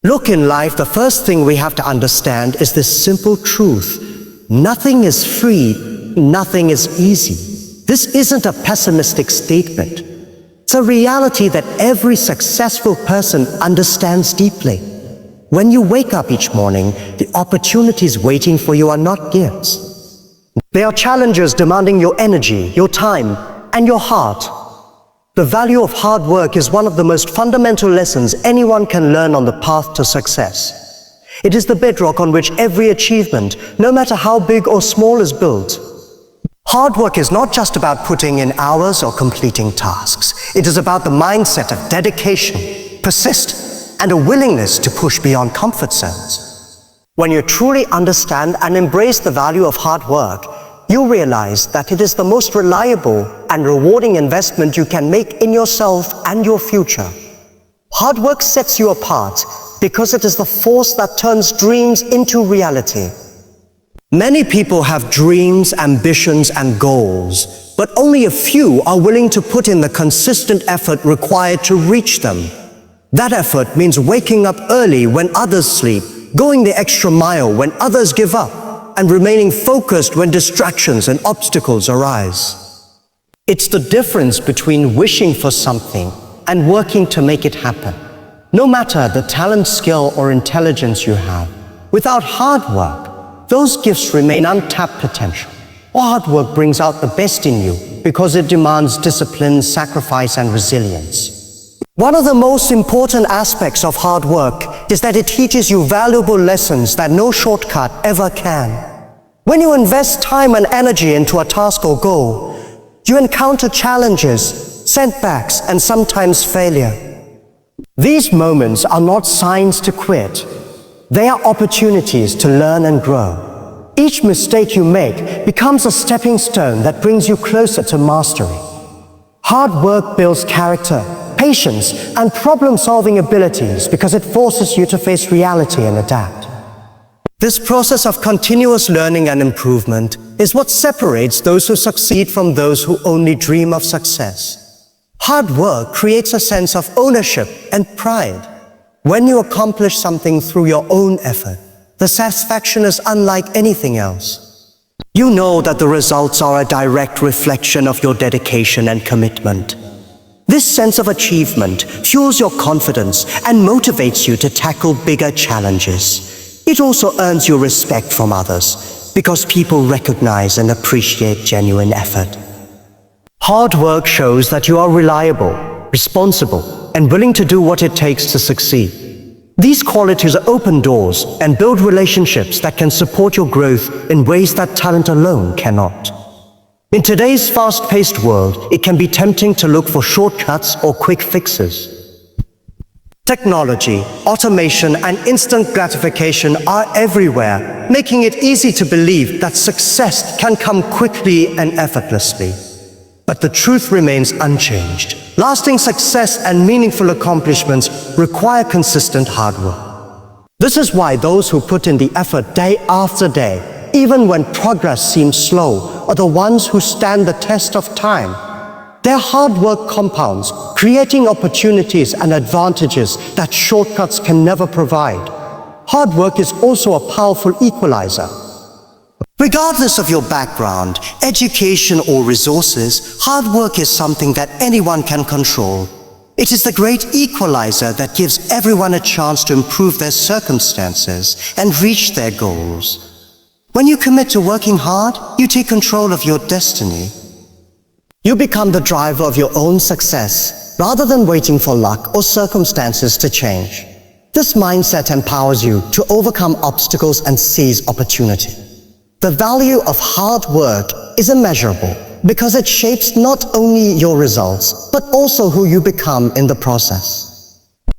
Look, in life, the first thing we have to understand is this simple truth. Nothing is free, nothing is easy. This isn't a pessimistic statement. It's a reality that every successful person understands deeply. When you wake up each morning, the opportunities waiting for you are not gifts. They are challenges demanding your energy, your time, and your heart. The value of hard work is one of the most fundamental lessons anyone can learn on the path to success. It is the bedrock on which every achievement, no matter how big or small, is built. Hard work is not just about putting in hours or completing tasks. It is about the mindset of dedication, persist, and a willingness to push beyond comfort zones. When you truly understand and embrace the value of hard work, you realize that it is the most reliable and rewarding investment you can make in yourself and your future. Hard work sets you apart because it is the force that turns dreams into reality. Many people have dreams, ambitions, and goals, but only a few are willing to put in the consistent effort required to reach them. That effort means waking up early when others sleep, going the extra mile when others give up, and remaining focused when distractions and obstacles arise. It's the difference between wishing for something and working to make it happen. No matter the talent, skill, or intelligence you have, without hard work, those gifts remain untapped potential. Hard work brings out the best in you because it demands discipline, sacrifice, and resilience. One of the most important aspects of hard work is that it teaches you valuable lessons that no shortcut ever can. When you invest time and energy into a task or goal, you encounter challenges, setbacks, and sometimes failure. These moments are not signs to quit. They are opportunities to learn and grow. Each mistake you make becomes a stepping stone that brings you closer to mastery. Hard work builds character, patience, and problem-solving abilities because it forces you to face reality and adapt. This process of continuous learning and improvement is what separates those who succeed from those who only dream of success. Hard work creates a sense of ownership and pride. When you accomplish something through your own effort, the satisfaction is unlike anything else. You know that the results are a direct reflection of your dedication and commitment. This sense of achievement fuels your confidence and motivates you to tackle bigger challenges. It also earns you respect from others because people recognize and appreciate genuine effort. Hard work shows that you are reliable, responsible, and willing to do what it takes to succeed. These qualities open doors and build relationships that can support your growth in ways that talent alone cannot. In today's fast-paced world, it can be tempting to look for shortcuts or quick fixes. Technology, automation, and instant gratification are everywhere, making it easy to believe that success can come quickly and effortlessly. But the truth remains unchanged. Lasting success and meaningful accomplishments require consistent hard work. This is why those who put in the effort day after day, even when progress seems slow, are the ones who stand the test of time. Their hard work compounds, creating opportunities and advantages that shortcuts can never provide. Hard work is also a powerful equalizer. Regardless of your background, education, or resources, hard work is something that anyone can control. It is the great equalizer that gives everyone a chance to improve their circumstances and reach their goals. When you commit to working hard, you take control of your destiny. You become the driver of your own success, rather than waiting for luck or circumstances to change. This mindset empowers you to overcome obstacles and seize opportunity. The value of hard work is immeasurable because it shapes not only your results, but also who you become in the process.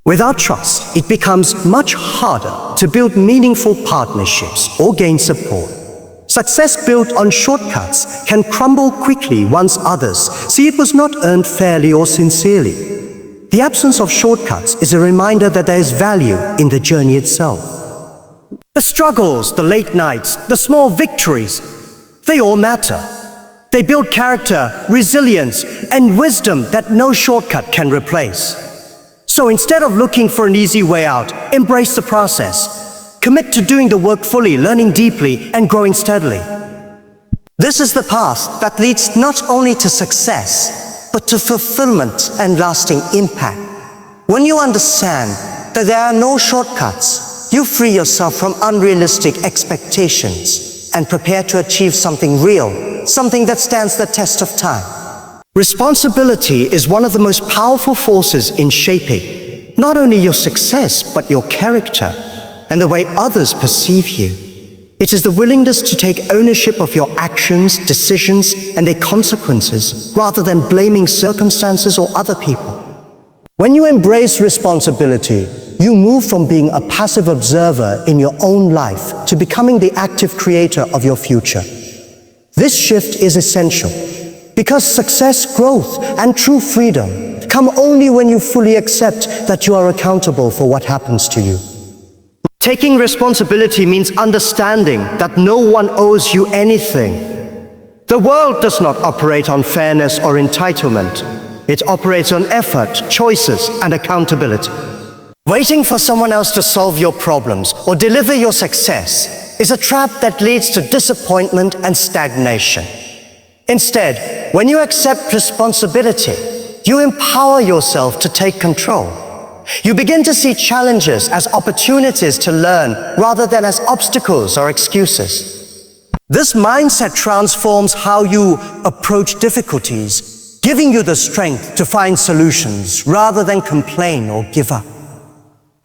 Without trust, it becomes much harder to build meaningful partnerships or gain support. Success built on shortcuts can crumble quickly once others see it was not earned fairly or sincerely. The absence of shortcuts is a reminder that there is value in the journey itself. The struggles, the late nights, the small victories, they all matter. They build character, resilience, and wisdom that no shortcut can replace. So instead of looking for an easy way out, embrace the process. Commit to doing the work fully, learning deeply, and growing steadily. This is the path that leads not only to success, but to fulfillment and lasting impact. When you understand that there are no shortcuts, you free yourself from unrealistic expectations and prepare to achieve something real, something that stands the test of time. Responsibility is one of the most powerful forces in shaping not only your success, but your character and the way others perceive you. It is the willingness to take ownership of your actions, decisions, and their consequences, rather than blaming circumstances or other people. When you embrace responsibility, you move from being a passive observer in your own life to becoming the active creator of your future. This shift is essential because success, growth, and true freedom come only when you fully accept that you are accountable for what happens to you. Taking responsibility means understanding that no one owes you anything. The world does not operate on fairness or entitlement. It operates on effort, choices, and accountability. Waiting for someone else to solve your problems or deliver your success is a trap that leads to disappointment and stagnation. Instead, when you accept responsibility, you empower yourself to take control. You begin to see challenges as opportunities to learn rather than as obstacles or excuses. This mindset transforms how you approach difficulties, giving you the strength to find solutions rather than complain or give up.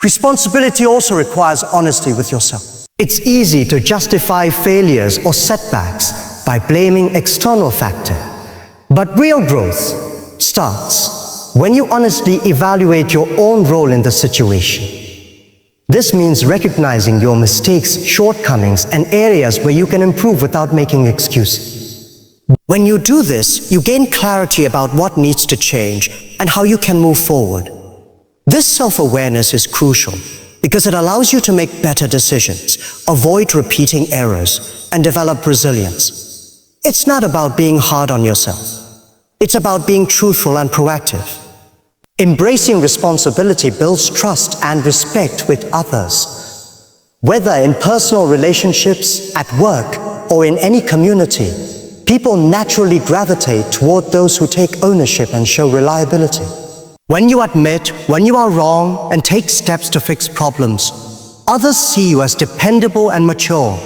Responsibility also requires honesty with yourself. It's easy to justify failures or setbacks by blaming external factors. But real growth starts when you honestly evaluate your own role in the situation. This means recognizing your mistakes, shortcomings, and areas where you can improve without making excuses. When you do this, you gain clarity about what needs to change and how you can move forward. This self-awareness is crucial because it allows you to make better decisions, avoid repeating errors, and develop resilience. It's not about being hard on yourself. It's about being truthful and proactive. Embracing responsibility builds trust and respect with others. Whether in personal relationships, at work, or in any community, people naturally gravitate toward those who take ownership and show reliability. When you admit when you are wrong and take steps to fix problems, others see you as dependable and mature.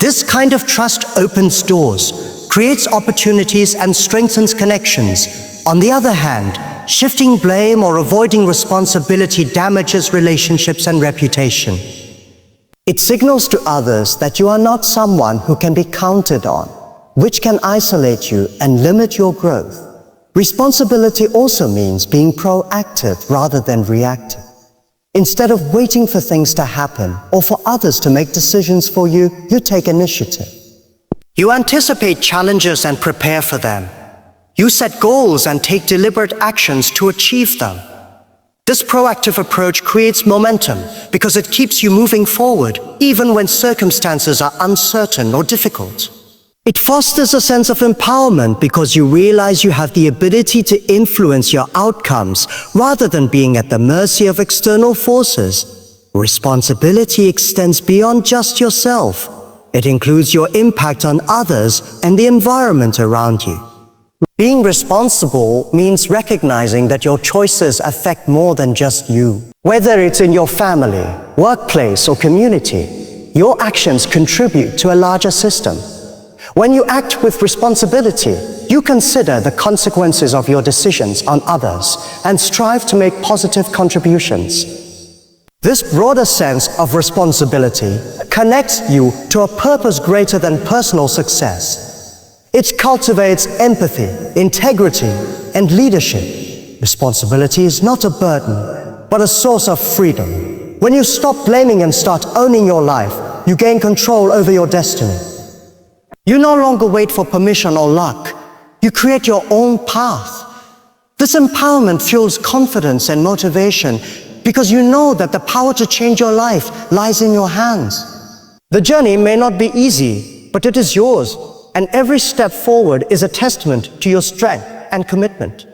This kind of trust opens doors, creates opportunities, and strengthens connections. On the other hand, shifting blame or avoiding responsibility damages relationships and reputation. It signals to others that you are not someone who can be counted on, which can isolate you and limit your growth. Responsibility also means being proactive rather than reactive. Instead of waiting for things to happen or for others to make decisions for you, you take initiative. You anticipate challenges and prepare for them. You set goals and take deliberate actions to achieve them. This proactive approach creates momentum because it keeps you moving forward even when circumstances are uncertain or difficult. It fosters a sense of empowerment because you realize you have the ability to influence your outcomes rather than being at the mercy of external forces. Responsibility extends beyond just yourself. It includes your impact on others and the environment around you. Being responsible means recognizing that your choices affect more than just you. Whether it's in your family, workplace, or community, your actions contribute to a larger system. When you act with responsibility, you consider the consequences of your decisions on others and strive to make positive contributions. This broader sense of responsibility connects you to a purpose greater than personal success. It cultivates empathy, integrity, and leadership. Responsibility is not a burden, but a source of freedom. When you stop blaming and start owning your life, you gain control over your destiny. You no longer wait for permission or luck. You create your own path. This empowerment fuels confidence and motivation because you know that the power to change your life lies in your hands. The journey may not be easy, but it is yours, and every step forward is a testament to your strength and commitment.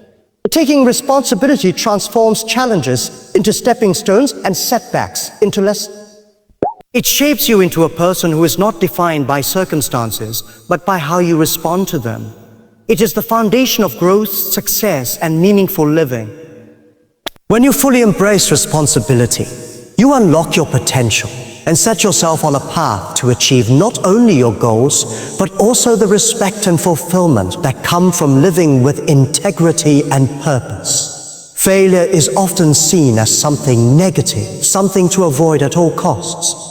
Taking responsibility transforms challenges into stepping stones and setbacks into lessons. It shapes you into a person who is not defined by circumstances, but by how you respond to them. It is the foundation of growth, success, and meaningful living. When you fully embrace responsibility, you unlock your potential and set yourself on a path to achieve not only your goals, but also the respect and fulfillment that come from living with integrity and purpose. Failure is often seen as something negative, something to avoid at all costs.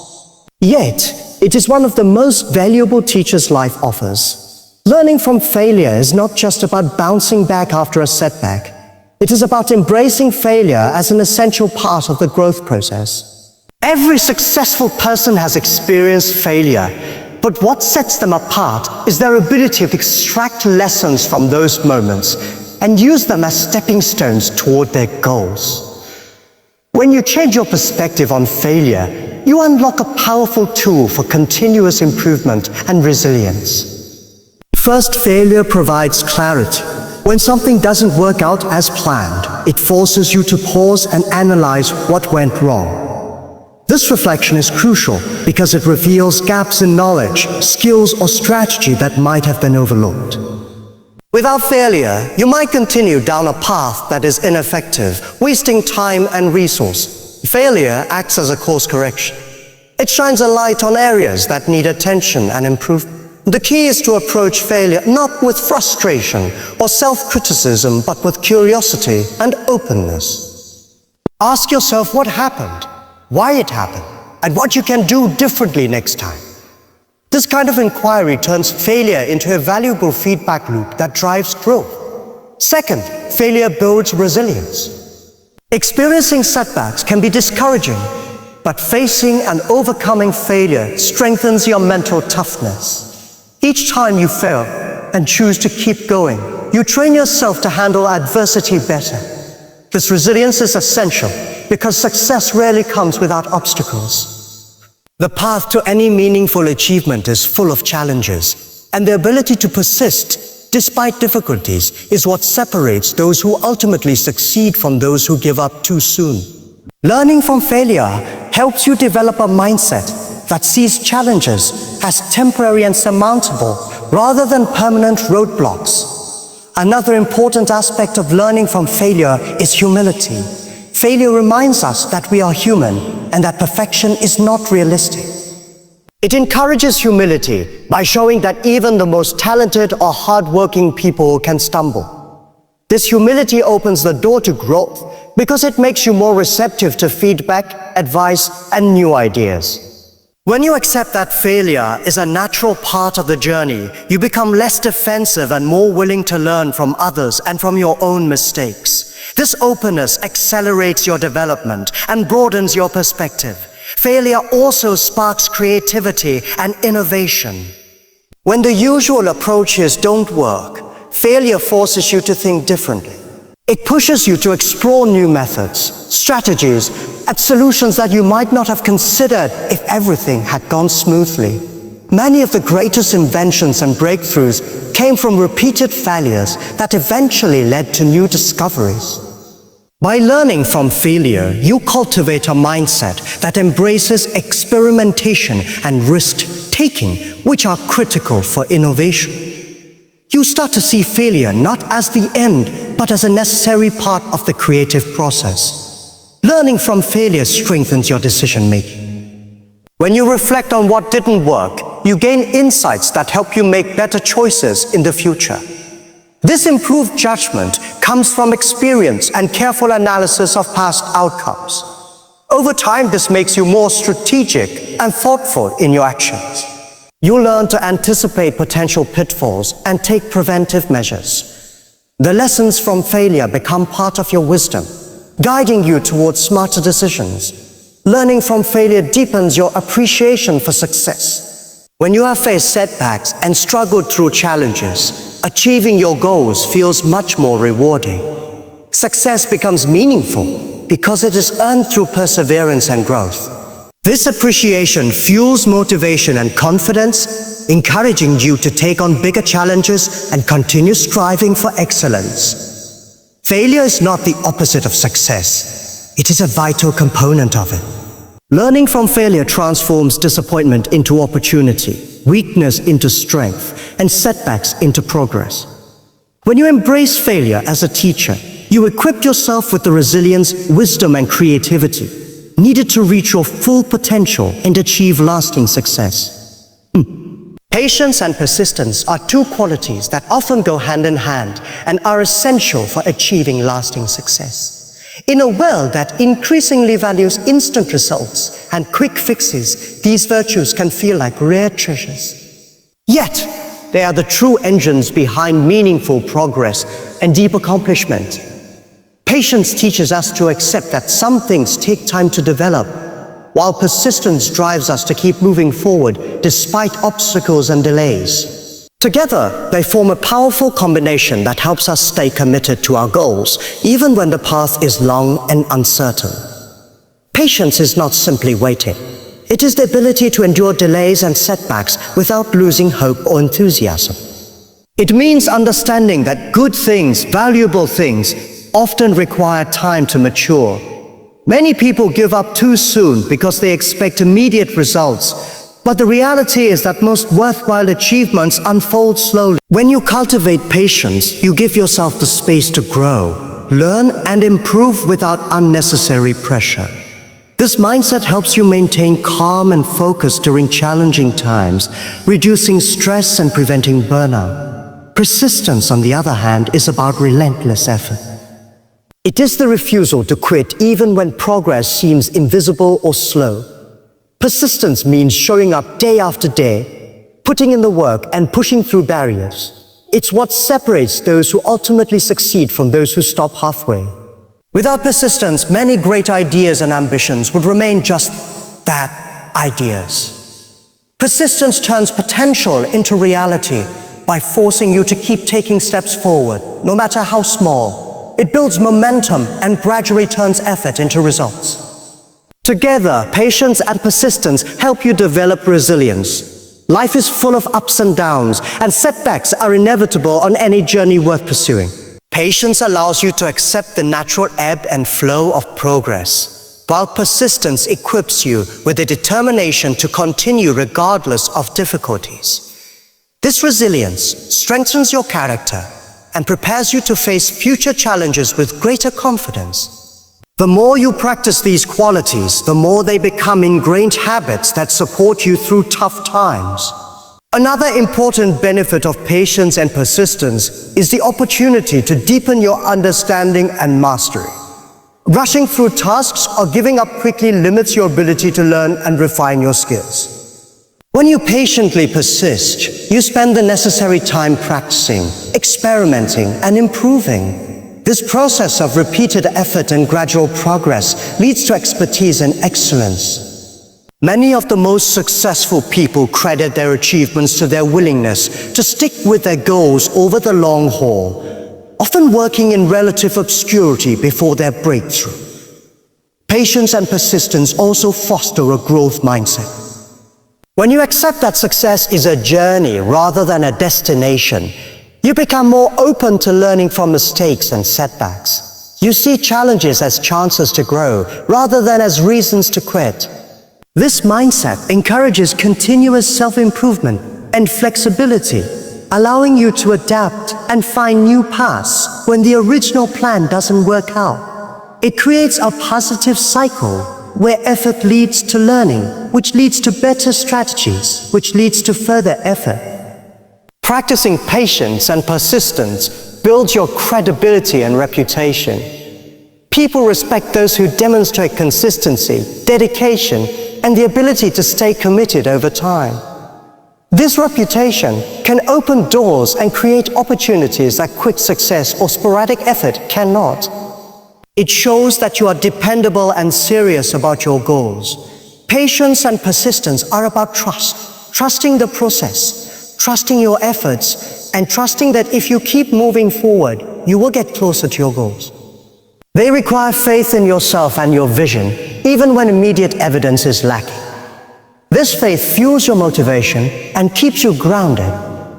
Yet, it is one of the most valuable teachers life offers. Learning from failure is not just about bouncing back after a setback. It is about embracing failure as an essential part of the growth process. Every successful person has experienced failure, but what sets them apart is their ability to extract lessons from those moments and use them as stepping stones toward their goals. When you change your perspective on failure, you unlock a powerful tool for continuous improvement and resilience. First, failure provides clarity. When something doesn't work out as planned, it forces you to pause and analyze what went wrong. This reflection is crucial because it reveals gaps in knowledge, skills, or strategy that might have been overlooked. Without failure, you might continue down a path that is ineffective, wasting time and resources. Failure acts as a course correction. It shines a light on areas that need attention and improvement. The key is to approach failure not with frustration or self-criticism, but with curiosity and openness. Ask yourself what happened, why it happened, and what you can do differently next time. This kind of inquiry turns failure into a valuable feedback loop that drives growth. Second, failure builds resilience. Experiencing setbacks can be discouraging, but facing and overcoming failure strengthens your mental toughness. Each time you fail and choose to keep going, you train yourself to handle adversity better. This resilience is essential because success rarely comes without obstacles. The path to any meaningful achievement is full of challenges, and the ability to persist despite difficulties is what separates those who ultimately succeed from those who give up too soon. Learning from failure helps you develop a mindset that sees challenges as temporary and surmountable rather than permanent roadblocks. Another important aspect of learning from failure is humility. Failure reminds us that we are human and that perfection is not realistic. It encourages humility by showing that even the most talented or hardworking people can stumble. This humility opens the door to growth because it makes you more receptive to feedback, advice, and new ideas. When you accept that failure is a natural part of the journey, you become less defensive and more willing to learn from others and from your own mistakes. This openness accelerates your development and broadens your perspective. Failure also sparks creativity and innovation. When the usual approaches don't work, failure forces you to think differently. It pushes you to explore new methods, strategies, and solutions that you might not have considered if everything had gone smoothly. Many of the greatest inventions and breakthroughs came from repeated failures that eventually led to new discoveries. By learning from failure, you cultivate a mindset that embraces experimentation and risk-taking, which are critical for innovation. You start to see failure not as the end, but as a necessary part of the creative process. Learning from failure strengthens your decision-making. When you reflect on what didn't work, you gain insights that help you make better choices in the future. This improved judgment comes from experience and careful analysis of past outcomes. Over time, this makes you more strategic and thoughtful in your actions. You learn to anticipate potential pitfalls and take preventive measures. The lessons from failure become part of your wisdom, guiding you towards smarter decisions. Learning from failure deepens your appreciation for success. When you have faced setbacks and struggled through challenges, achieving your goals feels much more rewarding. Success becomes meaningful because it is earned through perseverance and growth. This appreciation fuels motivation and confidence, encouraging you to take on bigger challenges and continue striving for excellence. Failure is not the opposite of success. It is a vital component of it. Learning from failure transforms disappointment into opportunity, weakness into strength, and setbacks into progress. When you embrace failure as a teacher, you equip yourself with the resilience, wisdom, and creativity needed to reach your full potential and achieve lasting success. Patience and persistence are two qualities that often go hand in hand and are essential for achieving lasting success. In a world that increasingly values instant results and quick fixes, these virtues can feel like rare treasures. Yet, they are the true engines behind meaningful progress and deep accomplishment. Patience teaches us to accept that some things take time to develop, while persistence drives us to keep moving forward despite obstacles and delays. Together, they form a powerful combination that helps us stay committed to our goals, even when the path is long and uncertain. Patience is not simply waiting. It is the ability to endure delays and setbacks without losing hope or enthusiasm. It means understanding that good things, valuable things, often require time to mature. Many people give up too soon because they expect immediate results. But the reality is that most worthwhile achievements unfold slowly. When you cultivate patience, you give yourself the space to grow, learn, and improve without unnecessary pressure. This mindset helps you maintain calm and focus during challenging times, reducing stress and preventing burnout. Persistence, on the other hand, is about relentless effort. It is the refusal to quit even when progress seems invisible or slow. Persistence means showing up day after day, putting in the work and pushing through barriers. It's what separates those who ultimately succeed from those who stop halfway. Without persistence, many great ideas and ambitions would remain just that, ideas. Persistence turns potential into reality by forcing you to keep taking steps forward, no matter how small. It builds momentum and gradually turns effort into results. Together, patience and persistence help you develop resilience. Life is full of ups and downs, and setbacks are inevitable on any journey worth pursuing. Patience allows you to accept the natural ebb and flow of progress, while persistence equips you with the determination to continue regardless of difficulties. This resilience strengthens your character and prepares you to face future challenges with greater confidence. The more you practice these qualities, the more they become ingrained habits that support you through tough times. Another important benefit of patience and persistence is the opportunity to deepen your understanding and mastery. Rushing through tasks or giving up quickly limits your ability to learn and refine your skills. When you patiently persist, you spend the necessary time practicing, experimenting, and improving. This process of repeated effort and gradual progress leads to expertise and excellence. Many of the most successful people credit their achievements to their willingness to stick with their goals over the long haul, often working in relative obscurity before their breakthrough. Patience and persistence also foster a growth mindset. When you accept that success is a journey rather than a destination, you become more open to learning from mistakes and setbacks. You see challenges as chances to grow rather than as reasons to quit. This mindset encourages continuous self-improvement and flexibility, allowing you to adapt and find new paths when the original plan doesn't work out. It creates a positive cycle where effort leads to learning, which leads to better strategies, which leads to further effort. Practicing patience and persistence builds your credibility and reputation. People respect those who demonstrate consistency, dedication, and the ability to stay committed over time. This reputation can open doors and create opportunities that quick success or sporadic effort cannot. It shows that you are dependable and serious about your goals. Patience and persistence are about trust, trusting the process, trusting your efforts, and trusting that if you keep moving forward, you will get closer to your goals. They require faith in yourself and your vision, even when immediate evidence is lacking. This faith fuels your motivation and keeps you grounded.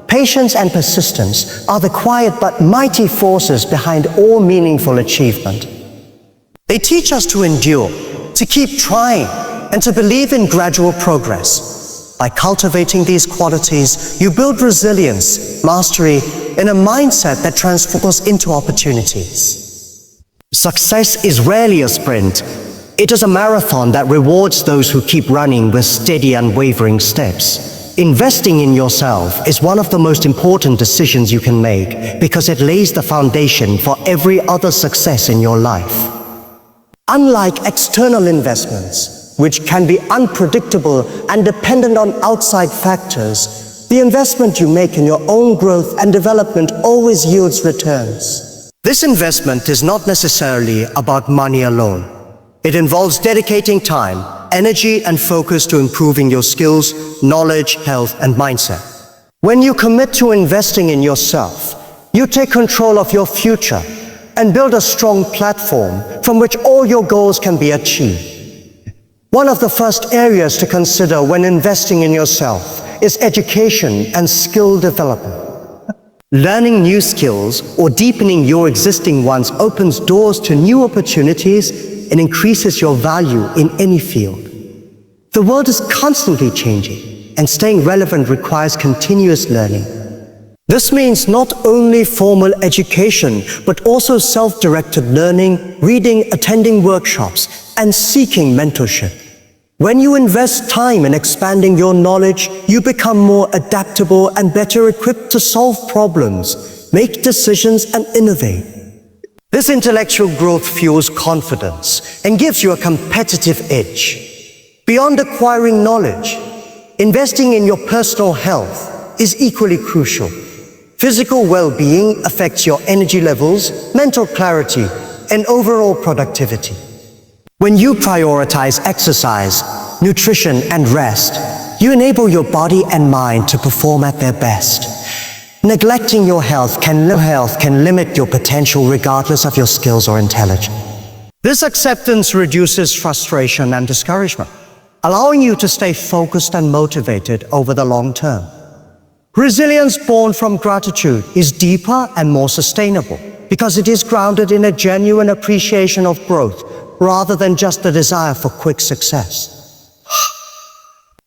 Patience and persistence are the quiet but mighty forces behind all meaningful achievement. They teach us to endure, to keep trying, and to believe in gradual progress. By cultivating these qualities, you build resilience, mastery, and a mindset that transforms into opportunities. Success is rarely a sprint. It is a marathon that rewards those who keep running with steady, unwavering steps. Investing in yourself is one of the most important decisions you can make because it lays the foundation for every other success in your life. Unlike external investments, which can be unpredictable and dependent on outside factors, the investment you make in your own growth and development always yields returns. This investment is not necessarily about money alone. It involves dedicating time, energy, and focus to improving your skills, knowledge, health, and mindset. When you commit to investing in yourself, you take control of your future and build a strong platform from which all your goals can be achieved. One of the first areas to consider when investing in yourself is education and skill development. Learning new skills or deepening your existing ones opens doors to new opportunities and increases your value in any field. The world is constantly changing, and staying relevant requires continuous learning. This means not only formal education, but also self-directed learning, reading, attending workshops, and seeking mentorship. When you invest time in expanding your knowledge, you become more adaptable and better equipped to solve problems, make decisions, and innovate. This intellectual growth fuels confidence and gives you a competitive edge. Beyond acquiring knowledge, investing in your personal health is equally crucial. Physical well-being affects your energy levels, mental clarity, and overall productivity. When you prioritize exercise, nutrition, and rest, you enable your body and mind to perform at their best. Neglecting your health can limit your potential regardless of your skills or intelligence. This acceptance reduces frustration and discouragement, allowing you to stay focused and motivated over the long term. Resilience born from gratitude is deeper and more sustainable because it is grounded in a genuine appreciation of growth rather than just the desire for quick success.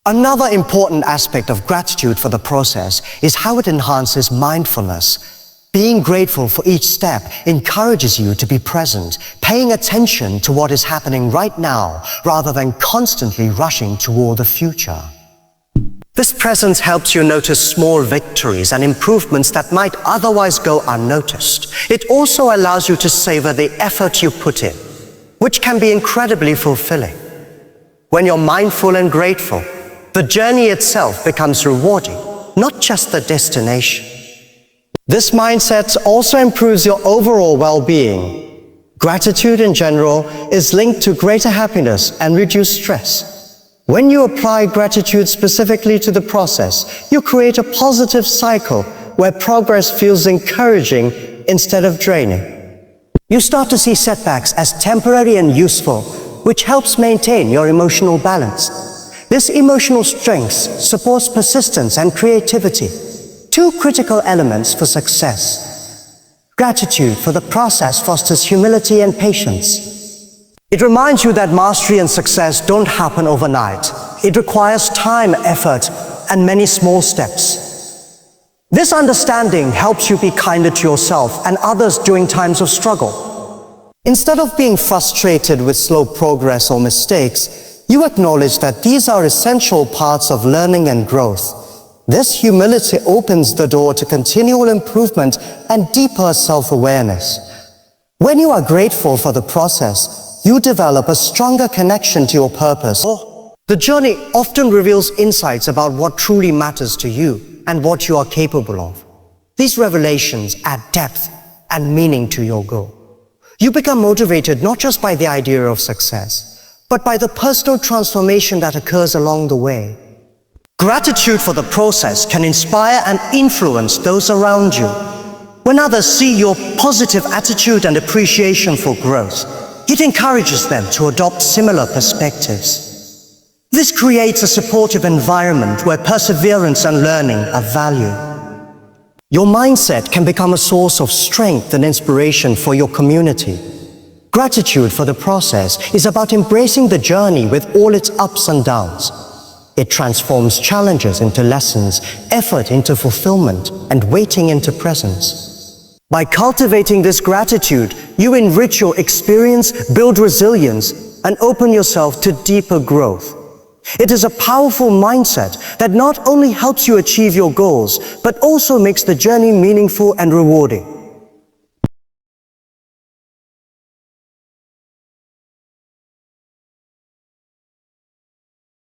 Another important aspect of gratitude for the process is how it enhances mindfulness. Being grateful for each step encourages you to be present, paying attention to what is happening right now rather than constantly rushing toward the future. This presence helps you notice small victories and improvements that might otherwise go unnoticed. It also allows you to savor the effort you put in, which can be incredibly fulfilling. When you're mindful and grateful, the journey itself becomes rewarding, not just the destination. This mindset also improves your overall well-being. Gratitude in general is linked to greater happiness and reduced stress. When you apply gratitude specifically to the process, you create a positive cycle where progress feels encouraging instead of draining. You start to see setbacks as temporary and useful, which helps maintain your emotional balance. This emotional strength supports persistence and creativity, two critical elements for success. Gratitude for the process fosters humility and patience. It reminds you that mastery and success don't happen overnight. It requires time, effort, and many small steps. This understanding helps you be kinder to yourself and others during times of struggle. Instead of being frustrated with slow progress or mistakes, you acknowledge that these are essential parts of learning and growth. This humility opens the door to continual improvement and deeper self-awareness. When you are grateful for the process, you develop a stronger connection to your purpose. The journey often reveals insights about what truly matters to you and what you are capable of. These revelations add depth and meaning to your goal. You become motivated not just by the idea of success, but by the personal transformation that occurs along the way. Gratitude for the process can inspire and influence those around you. When others see your positive attitude and appreciation for growth, it encourages them to adopt similar perspectives. This creates a supportive environment where perseverance and learning are valued. Your mindset can become a source of strength and inspiration for your community. Gratitude for the process is about embracing the journey with all its ups and downs. It transforms challenges into lessons, effort into fulfillment, and waiting into presence. By cultivating this gratitude, you enrich your experience, build resilience, and open yourself to deeper growth. It is a powerful mindset that not only helps you achieve your goals, but also makes the journey meaningful and rewarding.